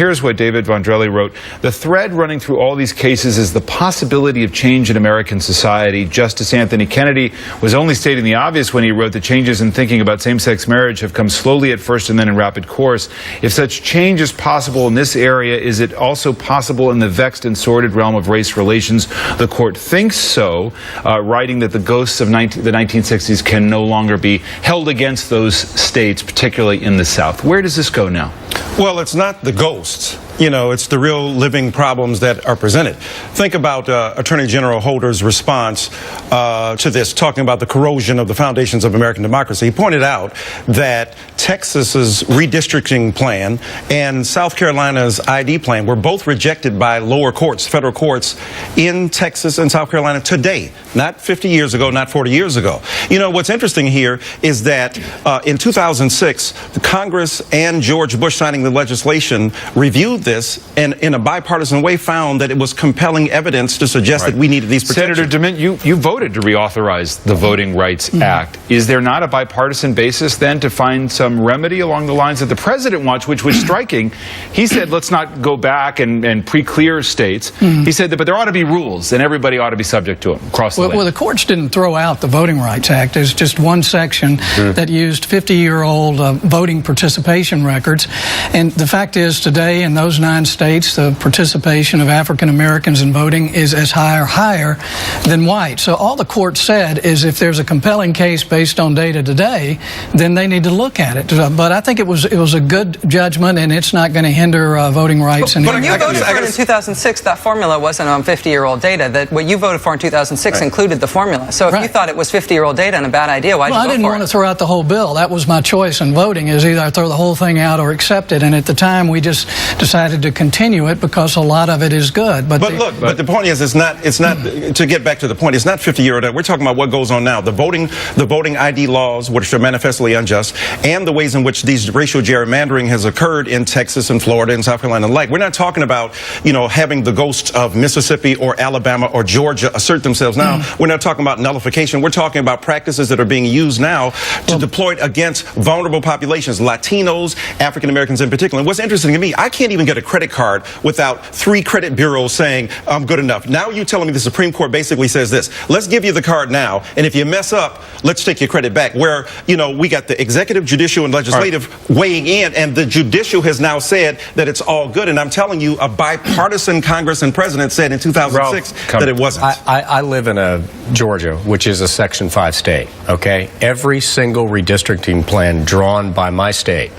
here's what David Vondrelli wrote. The thread running through all these cases is the possibility of change in American society. Justice Anthony Kennedy was only stating the obvious when he wrote that changes in thinking about same-sex marriage have come slowly at first and then in rapid course. If such change is possible in this area, is it also possible in the vexed and sordid realm of race relations? The court thinks so, writing that the ghosts of the 1960s can no longer be held against those states, particularly in the South. Where does this go now? Well, it's not the ghosts. You know, it's the real living problems that are presented. Think about Attorney General Holder's response to this, talking about the corrosion of the foundations of American democracy. He pointed out that Texas's redistricting plan and South Carolina's ID plan were both rejected by lower courts, federal courts in Texas and South Carolina today, not 50 years ago, not 40 years ago. You know, what's interesting here is that in 2006, the Congress and George Bush signing the legislation reviewed this and in a bipartisan way found that it was compelling evidence to suggest that we needed these protections. Senator DeMint, you voted to reauthorize the Voting Rights Act. Is there not a bipartisan basis then to find some remedy along the lines that the president wants, which was striking? He said, let's not go back and pre-clear states. He said that, but there ought to be rules and everybody ought to be subject to them across the land. Well, the courts didn't throw out the Voting Rights Act. There's just one section that used 50-year-old voting participation records. And the fact is, today in those 9 states, the participation of African Americans in voting is as high or higher than white. So all the court said is if there's a compelling case based on data today, then they need to look at it. But I think it was a good judgment, and it's not going to hinder voting rights. But when you voted for it in 2006, that formula wasn't on 50-year-old data. That what you voted for in 2006 included the formula. So if you thought it was 50-year-old data and a bad idea, why did you vote for it? I didn't want to throw out the whole bill. That was my choice in voting, is either I throw the whole thing out or accept it. And at the time, we just decided to continue it because a lot of it is good. But the point is, it's not to get back to the point, it's not 50-year-old. We're talking about what goes on now. The voting ID laws, which are manifestly unjust, and the ways in which these racial gerrymandering has occurred in Texas and Florida and South Carolina alike. We're not talking about, you know, having the ghosts of Mississippi or Alabama or Georgia assert themselves now. We're not talking about nullification. We're talking about practices that are being used now to deploy against vulnerable populations, Latinos, African Americans in particular. And what's interesting to me, I can't even get a credit card without 3 credit bureaus saying I'm good enough. Now you're telling me the Supreme Court basically says this: let's give you the card now, and if you mess up, let's take your credit back. Where, you know, we got the executive, judicial, and legislative weighing in, and the judicial has now said that it's all good. And I'm telling you, a bipartisan Congress and president said in 2006 that it wasn't. I live in Georgia, which is a Section 5 state, okay? Every single redistricting plan drawn by my state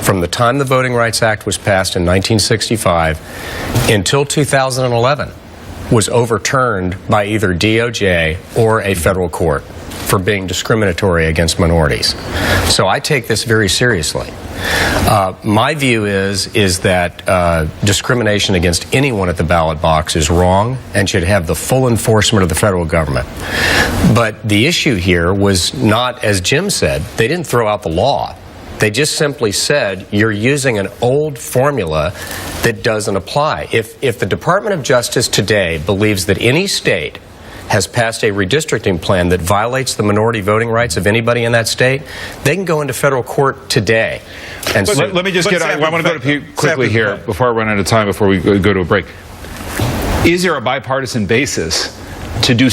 from the time the Voting Rights Act was passed in 1965 until 2011 was overturned by either DOJ or a federal court for being discriminatory against minorities. So I take this very seriously. My view is that discrimination against anyone at the ballot box is wrong and should have the full enforcement of the federal government. But the issue here was not, as Jim said, they didn't throw out the law. They just simply said you're using an old formula that doesn't apply. If the Department of Justice today believes that any state has passed a redistricting plan that violates the minority voting rights of anybody in that state, they can go into federal court today. And let me just I want to go to quickly here before I run out of time, before we go to a break. Is there a bipartisan basis to do